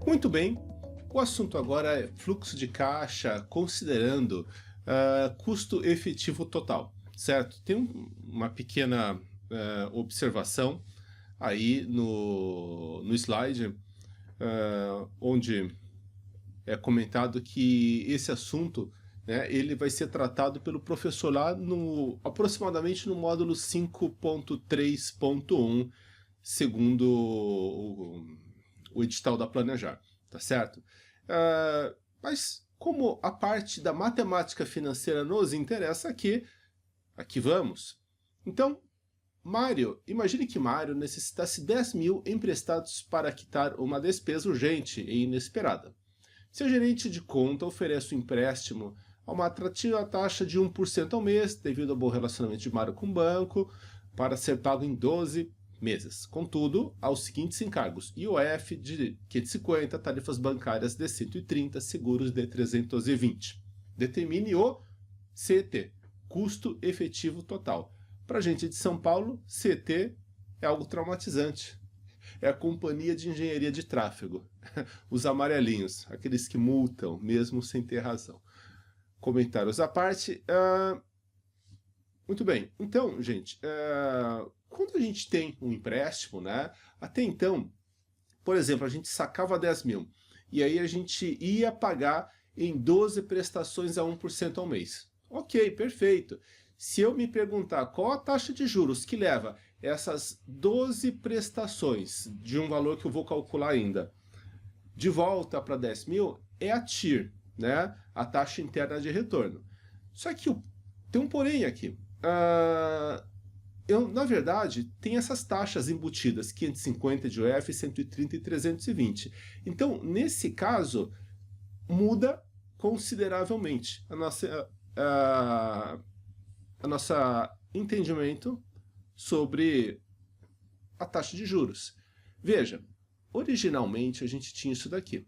Muito bem, o assunto agora é fluxo de caixa considerando custo efetivo total, certo? Tem uma pequena observação aí no slide, onde é comentado que esse assunto, né, ele vai ser tratado pelo professor lá aproximadamente no módulo 5.3.1, segundo o edital da Planejar, tá certo? Mas como a parte da matemática financeira nos interessa aqui vamos. Então, Mário, imagine que Mário necessitasse 10 mil emprestados para quitar uma despesa urgente e inesperada. Seu gerente de conta oferece o empréstimo a uma atrativa taxa de 1% ao mês, devido ao bom relacionamento de Mário com o banco, para ser pago em 12 meses. Contudo, há os seguintes encargos: IOF de 550, tarifas bancárias de 130, seguros de 320. Determine o CET, custo efetivo total. Para a gente de São Paulo, CET é algo traumatizante. É a companhia de engenharia de tráfego. Os amarelinhos, aqueles que multam mesmo sem ter razão. Comentários à parte. Muito bem, então, gente, quando a gente tem um empréstimo, né, até então, por exemplo, a gente sacava 10 mil, e aí a gente ia pagar em 12 prestações a 1% ao mês. Ok, perfeito. Se eu me perguntar qual a taxa de juros que leva essas 12 prestações, de um valor que eu vou calcular ainda, de volta para 10 mil, é a TIR, né, a taxa interna de retorno. Só que tem um porém aqui. Na verdade, tem essas taxas embutidas, 550 de OF, 130 e 320. Então, nesse caso, muda consideravelmente a nossa entendimento sobre a taxa de juros. Veja, originalmente a gente tinha isso daqui.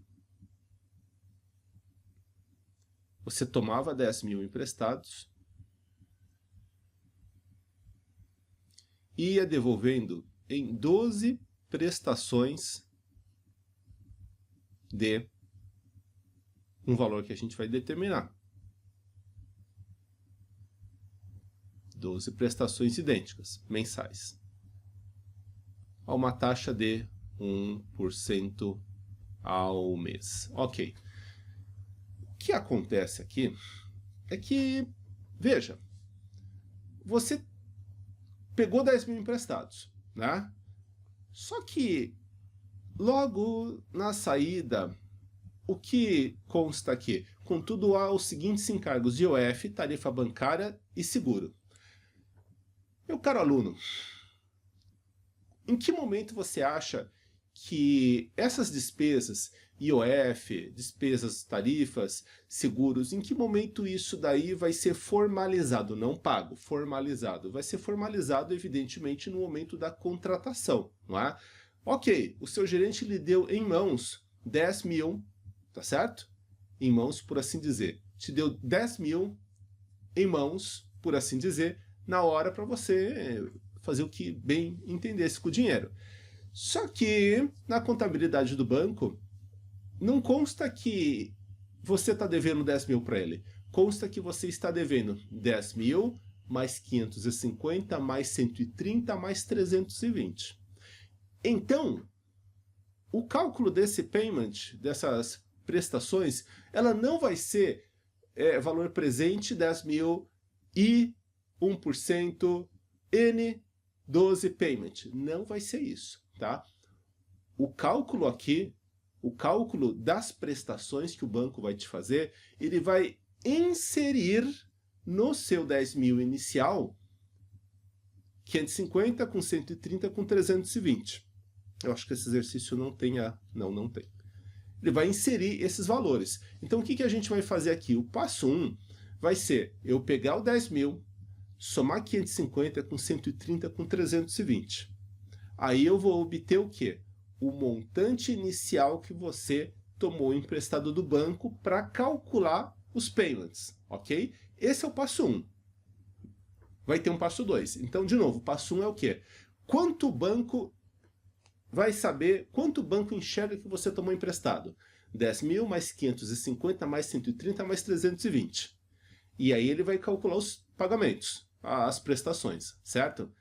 Você tomava 10 mil emprestados, ia devolvendo em 12 prestações de um valor que a gente vai determinar. 12 prestações idênticas, mensais. A uma taxa de 1% ao mês. Ok. O que acontece aqui é que, veja, você pegou 10 mil emprestados, né? Só que, logo na saída, o que consta aqui? Contudo, há os seguintes encargos: IOF, tarifa bancária e seguro. Meu caro aluno, em que momento você acha que essas despesas, IOF, despesas, tarifas, seguros, em que momento isso daí vai ser formalizado? Não pago, formalizado. Vai ser formalizado, evidentemente, no momento da contratação, não é? Ok, o seu gerente lhe deu em mãos 10 mil, tá certo? Em mãos, por assim dizer. Te deu 10 mil em mãos, por assim dizer, na hora para você fazer o que bem entendesse com o dinheiro. Só que na contabilidade do banco não consta que você está devendo 10 mil para ele. Consta que você está devendo 10 mil mais 550 mais 130 mais 320. Então, o cálculo desse payment, dessas prestações, ela não vai ser valor presente 10 mil e 1% N 12 payment. Não vai ser isso, tá? O cálculo aqui, o cálculo das prestações que o banco vai te fazer, ele vai inserir no seu 10 mil inicial 550 com 130 com 320. Eu acho que esse exercício não tem não tem. Ele vai inserir esses valores. Então o que a gente vai fazer aqui? O passo 1 vai ser eu pegar o 10 mil, somar 550 com 130 com 320. Aí eu vou obter o quê? O montante inicial que você tomou emprestado do banco para calcular os payments, ok? Esse é o passo 1. Vai ter um passo 2. Então, de novo, o passo 1 é o quê? Quanto o banco vai saber quanto o banco enxerga que você tomou emprestado. 10 mil mais 550 mais 130 mais 320. E aí ele vai calcular os pagamentos, as prestações, certo?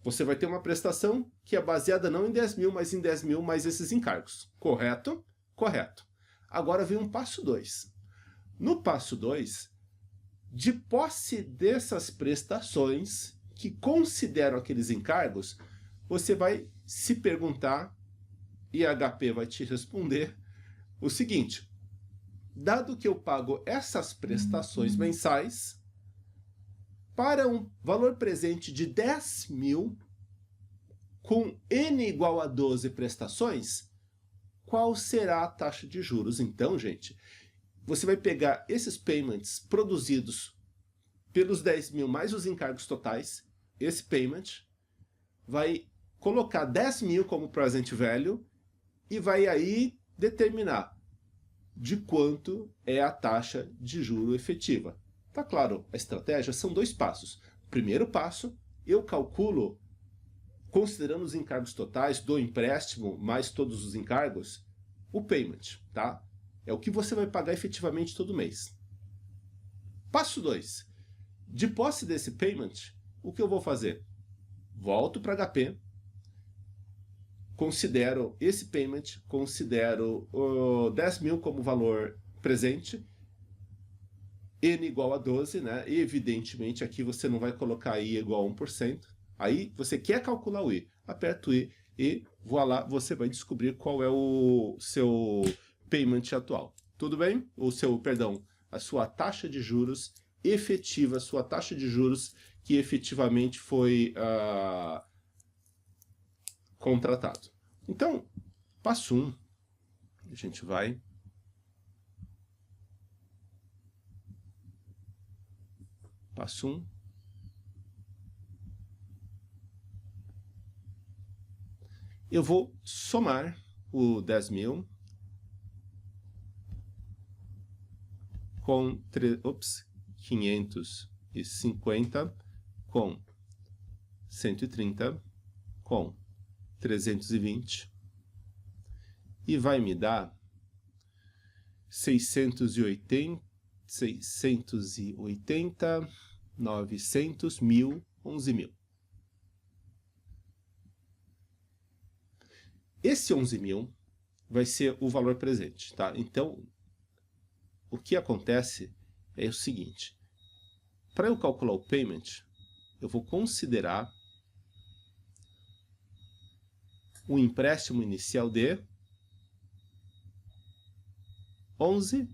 Você vai ter uma prestação que é baseada não em 10 mil, mas em 10 mil mais esses encargos. Correto? Correto. Agora vem um passo 2. No passo 2, de posse dessas prestações que consideram aqueles encargos, você vai se perguntar, e a HP vai te responder, o seguinte: dado que eu pago essas prestações mensais, para um valor presente de 10 mil, com N igual a 12 prestações, qual será a taxa de juros? Então, gente, você vai pegar esses payments produzidos pelos 10 mil mais os encargos totais, esse payment, vai colocar 10 mil como present value e vai aí determinar de quanto é a taxa de juro efetiva. Tá claro, a estratégia são 2 passos. Primeiro passo, eu calculo, considerando os encargos totais do empréstimo, mais todos os encargos, o payment, tá? É o que você vai pagar efetivamente todo mês. Passo 2. De posse desse payment, o que eu vou fazer? Volto para HP, considero esse payment, considero 10 mil como valor presente, N igual a 12, né? Evidentemente aqui você não vai colocar I igual a 1%. Aí você quer calcular o I, aperta o I e voilá, você vai descobrir qual é o seu payment atual. Tudo bem? A sua taxa de juros efetiva, a sua taxa de juros que efetivamente foi contratado. Então, passo 1, a gente vai passo 1. Eu vou somar o 10 mil com 550 com 130 com 320 e vai me dar 680, 900, 1000, 11 mil. Esse 11 mil vai ser o valor presente, tá? Então, o que acontece é o seguinte: para eu calcular o payment, eu vou considerar o empréstimo inicial de 11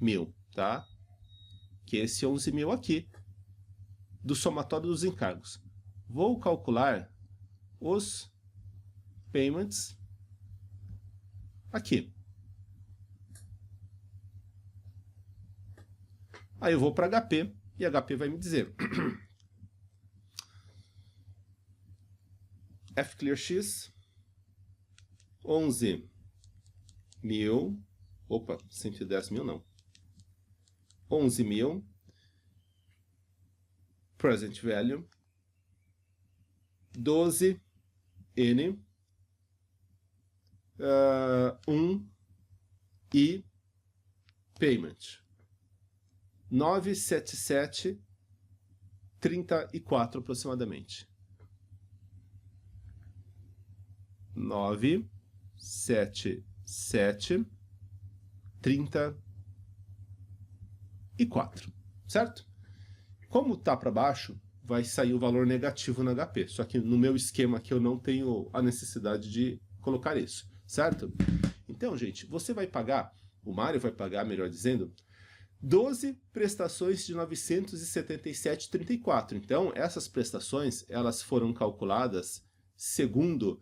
mil, tá? Que é esse 11 mil aqui, do somatório dos encargos. Vou calcular os payments aqui. Aí eu vou para HP e HP vai me dizer FClearX 11 mil, opa, 110 mil não, 11 mil present value 12 N 1 e payment 977,34 aproximadamente. 977,34, certo? Como tá para baixo, vai sair o valor negativo no HP. Só que no meu esquema aqui eu não tenho a necessidade de colocar isso, certo? Então, gente, você vai pagar, o Mário vai pagar, melhor dizendo, 12 prestações de 977,34. Então, essas prestações, elas foram calculadas segundo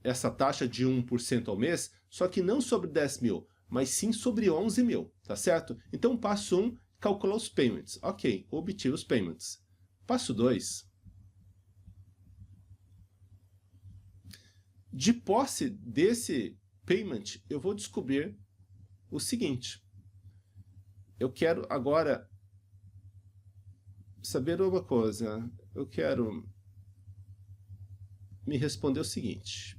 essa taxa de 1% ao mês, só que não sobre 10 mil, mas sim sobre 11 mil, tá certo? Então, passo 1, calcular os payments. Ok, obtive os payments. Passo 2. De posse desse payment, eu vou descobrir o seguinte: eu quero agora saber uma coisa. Eu quero me respondeu o seguinte.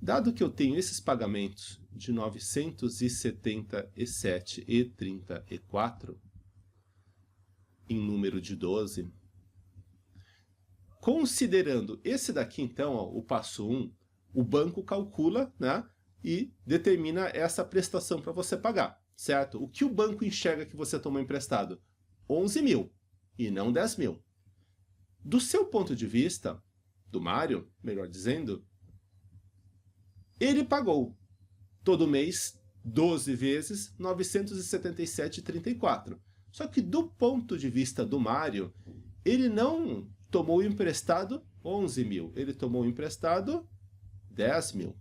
Dado que eu tenho esses pagamentos de 977,34 em número de 12, considerando esse daqui, então, ó, o passo 1, o banco calcula, né, e determina essa prestação para você pagar, certo? O que o banco enxerga que você tomou emprestado? 11 mil e não 10 mil. Do seu ponto de vista, do Mário, melhor dizendo, ele pagou todo mês 12 vezes 977,34. Só que do ponto de vista do Mário, ele não tomou emprestado 11 mil, ele tomou emprestado 10 mil.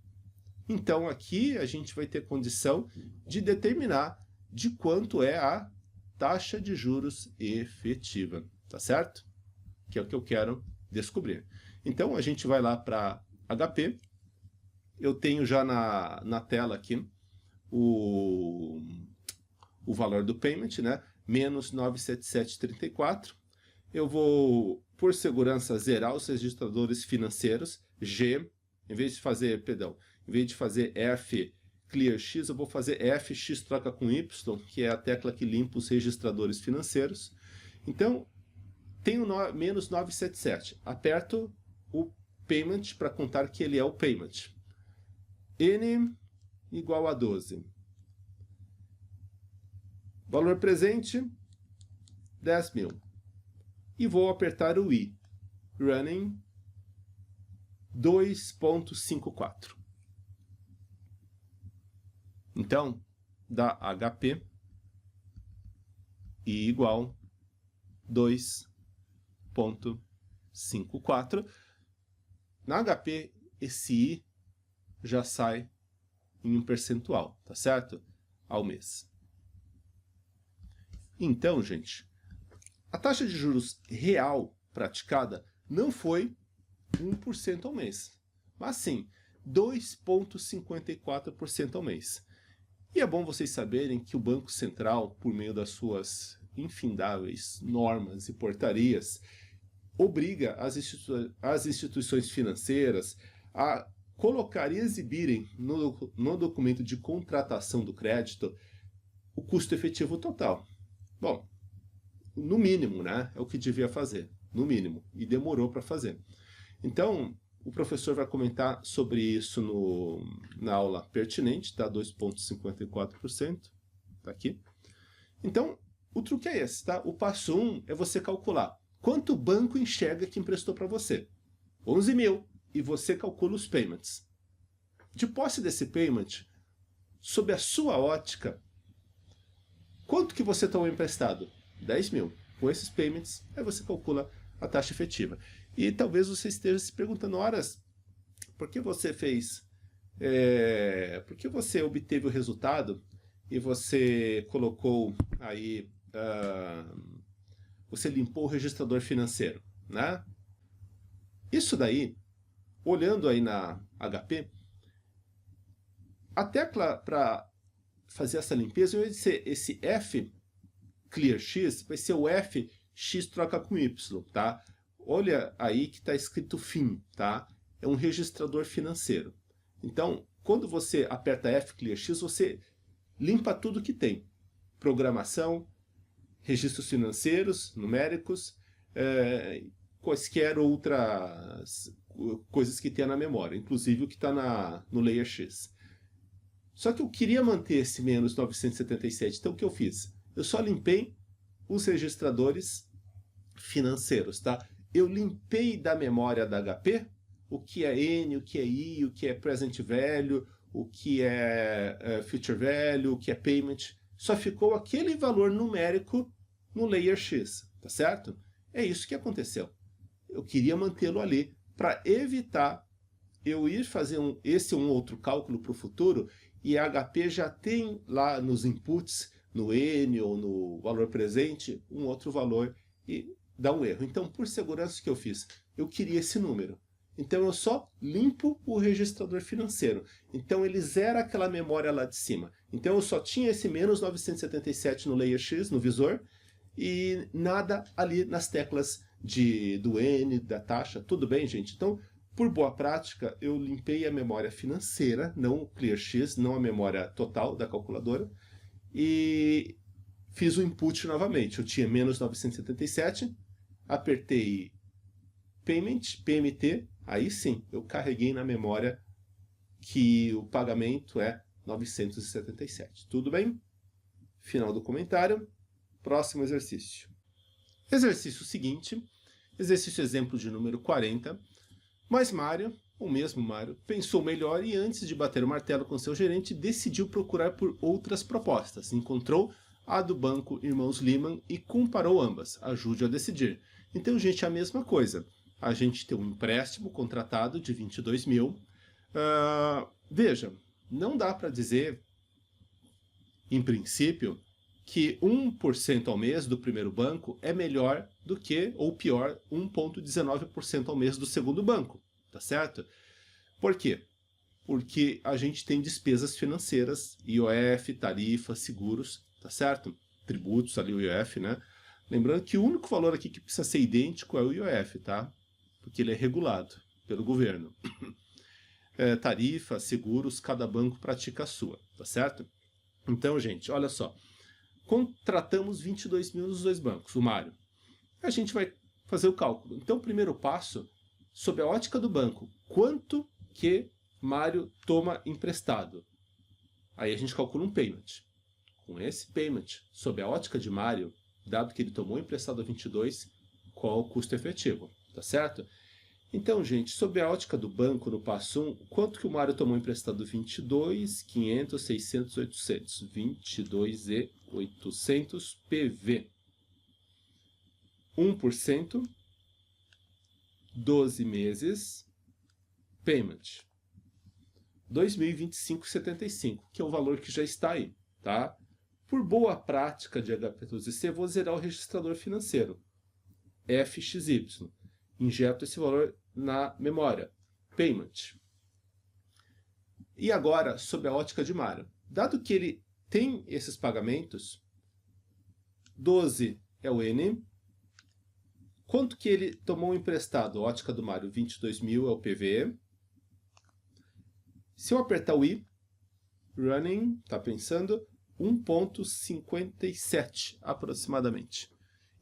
Então aqui a gente vai ter condição de determinar de quanto é a taxa de juros efetiva, tá certo? Que é o que eu quero descobrir. Então a gente vai lá para HP, eu tenho já na tela aqui o valor do payment, né? Menos 977,34. Eu vou, por segurança, zerar os registradores financeiros, G, em vez de fazer F clear X, eu vou fazer F, X troca com Y, que é a tecla que limpa os registradores financeiros. Então, tenho menos 977. Aperto o payment para contar que ele é o payment. N igual a 12. Valor presente, 10 mil. E vou apertar o I. Running 2.54. Então, dá HP I igual 2.54. Na HP, esse I já sai em um percentual, tá certo? Ao mês. Então, gente, a taxa de juros real praticada não foi 1% ao mês, mas sim 2,54% ao mês. E é bom vocês saberem que o Banco Central, por meio das suas infindáveis normas e portarias, obriga as instituições financeiras a colocar e exibirem no documento de contratação do crédito o custo efetivo total. Bom, no mínimo, né? É o que devia fazer, no mínimo, e demorou para fazer. Então, o professor vai comentar sobre isso na aula pertinente, tá? 2,54%, tá aqui. Então, o truque é esse, tá? O passo 1 é você calcular quanto o banco enxerga que emprestou para você. 11 mil, e você calcula os payments. De posse desse payment, sob a sua ótica, quanto que você tomou emprestado? 10 mil. Com esses payments, aí você calcula a taxa efetiva. E talvez você esteja se perguntando, horas, por que você fez, por que você obteve o resultado e você colocou aí, você limpou o registrador financeiro, né? Isso daí, olhando aí na HP, a tecla para fazer essa limpeza vai ser esse F clear X, vai ser o F X troca com Y, tá? Olha aí que está escrito FIM, tá? É um registrador financeiro. Então, quando você aperta F clear X, você limpa tudo que tem. Programação, registros financeiros, numéricos, quaisquer outras coisas que tenha na memória, inclusive o que está no Layer X. Só que eu queria manter esse menos 977, então o que eu fiz? Eu só limpei os registradores financeiros, tá? Eu limpei da memória da HP o que é N, o que é I, o que é Present Value, o que é Future Value, o que é Payment. Só ficou aquele valor numérico no Layer X, tá certo? É isso que aconteceu. Eu queria mantê-lo ali para evitar eu ir fazer esse ou um outro cálculo para o futuro e a HP já tem lá nos inputs, no N ou no valor presente, um outro valor e dá um erro. Então, por segurança, o que eu fiz? Eu queria esse número. Então, eu só limpo o registrador financeiro. Então, ele zera aquela memória lá de cima. Então eu só tinha esse menos 977 no layer X, no visor, e nada ali nas teclas do N, da taxa. Tudo bem, gente? Então, por boa prática, eu limpei a memória financeira, não o Clear X, não a memória total da calculadora, e fiz o input novamente. Eu tinha menos 977, apertei Payment, PMT, aí sim, eu carreguei na memória que o pagamento é 977. Tudo bem? Final do comentário. Próximo exercício. Exercício seguinte, exercício exemplo de número 40. Mas Mário, o mesmo Mário, pensou melhor e antes de bater o martelo com seu gerente, decidiu procurar por outras propostas. Encontrou a do banco Irmãos Lehman e comparou ambas. Ajude a decidir. Então, gente, é a mesma coisa. A gente tem um empréstimo contratado de 22 mil. Veja, não dá para dizer, em princípio, que 1% ao mês do primeiro banco é melhor do que, ou pior, 1,19% ao mês do segundo banco, tá certo? Por quê? Porque a gente tem despesas financeiras, IOF, tarifas, seguros, tá certo? Tributos ali, o IOF, né? Lembrando que o único valor aqui que precisa ser idêntico é o IOF, tá? Porque ele é regulado pelo governo. Tarifa, seguros, cada banco pratica a sua, tá certo? Então, gente, olha só. Contratamos 22 mil nos dois bancos, o Mário. A gente vai fazer o cálculo. Então, o primeiro passo, sob a ótica do banco, quanto que Mário toma emprestado? Aí a gente calcula um payment. Com esse payment, sob a ótica de Mário, dado que ele tomou emprestado a 22, qual o custo efetivo? Tá certo? Então, gente, sob a ótica do banco, no passo 1, quanto que o Mário tomou emprestado? 22, 500, 600, 800. 22 e 800 PV. 1%, 12 meses, payment. 2.025,75, que é o valor que já está aí, tá? Por boa prática de HP12C, vou zerar o registrador financeiro, FXY. Injeto esse valor na memória, payment. E agora, sob a ótica de Mário. Dado que ele tem esses pagamentos, 12 é o N. Quanto que ele tomou emprestado? A ótica do Mário, 22 mil é o PV. Se eu apertar o I, running, tá pensando, 1,57 aproximadamente.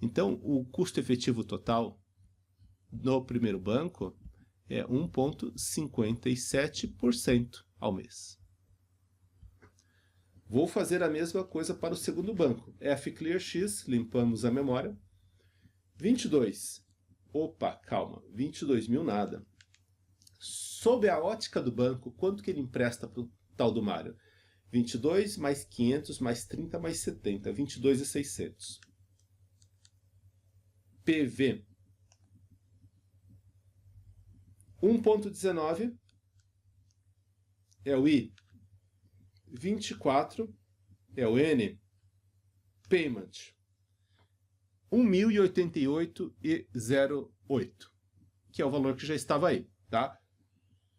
Então, o custo efetivo total no primeiro banco é 1,57% ao mês. Vou fazer a mesma coisa para o segundo banco. FClearX, limpamos a memória. 22. Opa, calma, 22 mil nada. Sob a ótica do banco, quanto que ele empresta para o tal do Mário? 22 mais 500 mais 30 mais 70, 22.600. PV. 1,19 é o I. 24 é o N. Payment. 1.088,08, que é o valor que já estava aí, tá?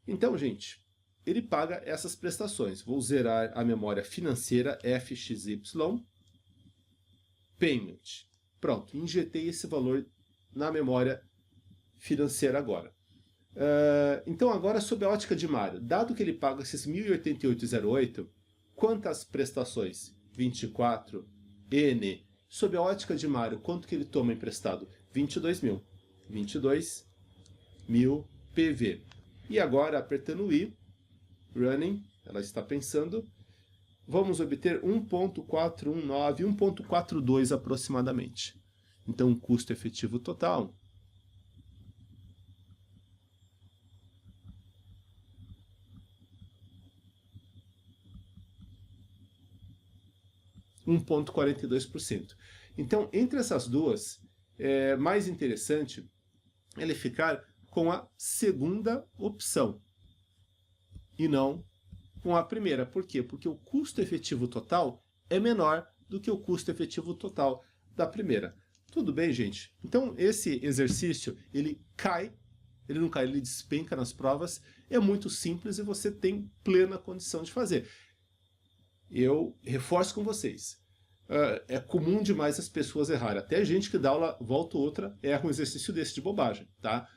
Então, gente, ele paga essas prestações. Vou zerar a memória financeira FXY. Payment. Pronto, injetei esse valor na memória financeira agora. Então, agora, sob a ótica de Mário, dado que ele paga esses 1.088,08, quantas prestações? 24, N. Sob a ótica de Mário, quanto que ele toma emprestado? 22 mil. 22 mil PV. E agora, apertando o I, running, ela está pensando, vamos obter 1,419, 1,42 aproximadamente. Então, o custo efetivo total 1,42%. Então, entre essas duas, é mais interessante ele ficar com a segunda opção e não com a primeira. Por quê? Porque o custo efetivo total é menor do que o custo efetivo total da primeira. Tudo bem, gente? Então, esse exercício, ele não cai, ele despenca nas provas, é muito simples e você tem plena condição de fazer. eu reforço com vocês. É comum demais as pessoas errarem. Até gente que dá aula volta ou outra erra um exercício desse de bobagem, tá?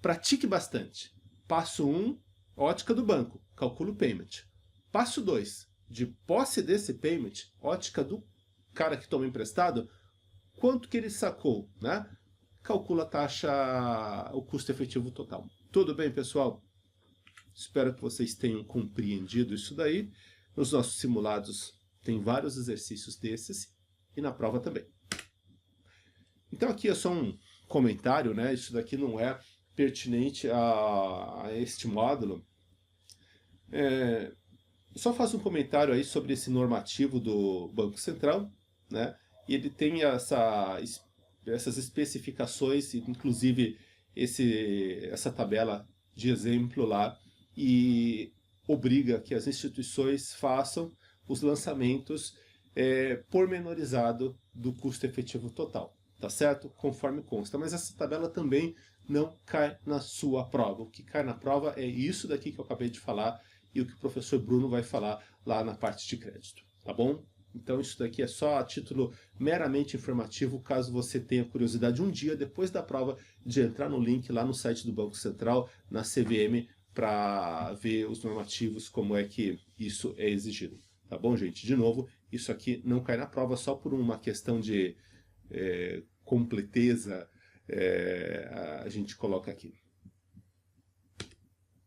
Pratique bastante. Passo 1, ótica do banco, calcula o payment. Passo 2, de posse desse payment, ótica do cara que toma emprestado, quanto que ele sacou, né? Calcula a taxa, o custo efetivo total. Tudo bem, pessoal? Espero que vocês tenham compreendido isso daí. Nos nossos simulados tem vários exercícios desses e na prova também. Então aqui é só um comentário, né? Isso daqui não é pertinente a este módulo. Só faço um comentário aí sobre esse normativo do Banco Central, né? E ele tem essas especificações, inclusive essa tabela de exemplo lá, e obriga que as instituições façam os lançamentos pormenorizado do custo efetivo total, tá certo? Conforme consta. Mas essa tabela também não cai na sua prova. O que cai na prova é isso daqui que eu acabei de falar e o que o professor Bruno vai falar lá na parte de crédito, tá bom? Então isso daqui é só a título meramente informativo, caso você tenha curiosidade um dia depois da prova de entrar no link lá no site do Banco Central, na CVM, para ver os normativos, como é que isso é exigido. Tá bom, gente? De novo, isso aqui não cai na prova só por uma questão de completeza, a gente coloca aqui.